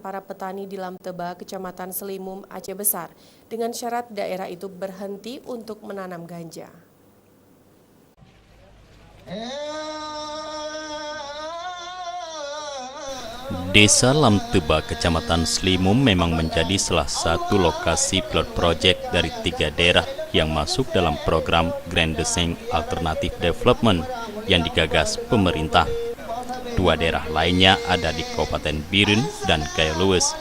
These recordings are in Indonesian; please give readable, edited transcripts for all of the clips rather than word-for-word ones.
para petani di Lamteba, Kecamatan Selimum, Aceh Besar, dengan syarat daerah itu berhenti untuk menanam ganja. Desa Lamteba, Kecamatan Selimum memang menjadi salah satu lokasi pilot project dari 3 daerah yang masuk dalam program Grand Design Alternative Development yang digagas pemerintah. 2 daerah lainnya ada di Kabupaten Biren dan Kayalues.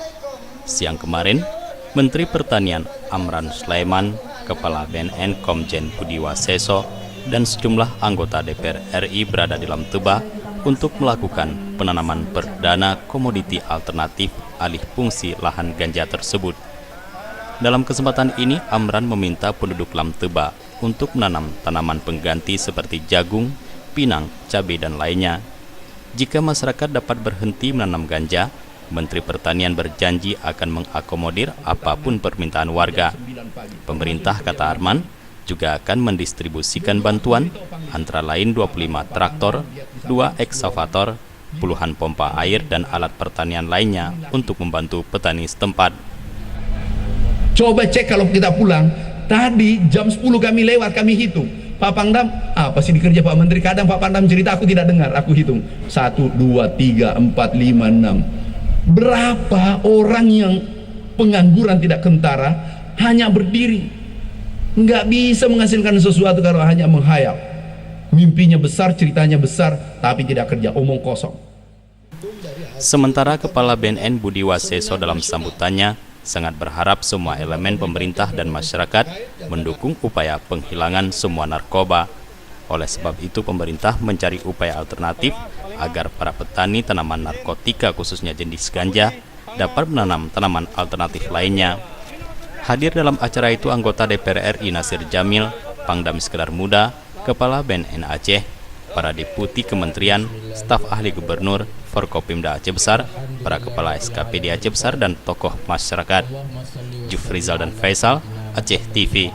Siang kemarin, Menteri Pertanian Amran Sulaiman, Kepala BNN Komjen Budi Waseso, dan sejumlah anggota DPR RI berada di Lamteba untuk melakukan penanaman perdana komoditi alternatif alih fungsi lahan ganja tersebut. Dalam kesempatan ini, Amran meminta penduduk Lamteba untuk menanam tanaman pengganti seperti jagung, pinang, cabai, dan lainnya. Jika masyarakat dapat berhenti menanam ganja, Menteri Pertanian berjanji akan mengakomodir apapun permintaan warga. Pemerintah, kata Arman, juga akan mendistribusikan bantuan antara lain 25 traktor, 2 ekskavator, puluhan pompa air, dan alat pertanian lainnya untuk membantu petani setempat. Coba cek kalau kita pulang, tadi jam 10 kami lewat, kami hitung. Pak Pangdam, apa sih dikerja Pak Menteri? Kadang Pak Pangdam cerita aku tidak dengar, aku hitung. 1, 2, 3, 4, 5, 6. Berapa orang yang pengangguran tidak kentara hanya berdiri? Nggak bisa menghasilkan sesuatu kalau hanya menghayal. Mimpinya besar, ceritanya besar, tapi tidak kerja, omong kosong. Sementara Kepala BNN Budi Waseso dalam sambutannya sangat berharap semua elemen pemerintah dan masyarakat mendukung upaya penghilangan semua narkoba. Oleh sebab itu, pemerintah mencari upaya alternatif agar para petani tanaman narkotika khususnya jenis ganja dapat menanam tanaman alternatif lainnya. Hadir dalam acara itu anggota DPR RI Nasir Jamil, Pangdam Iskandar Muda, Kepala BNN Aceh, para deputi kementerian, staf ahli gubernur, Forkopimda Aceh Besar, para kepala SKPD Aceh Besar, dan tokoh masyarakat. Jufrizal dan Faisal, Aceh TV.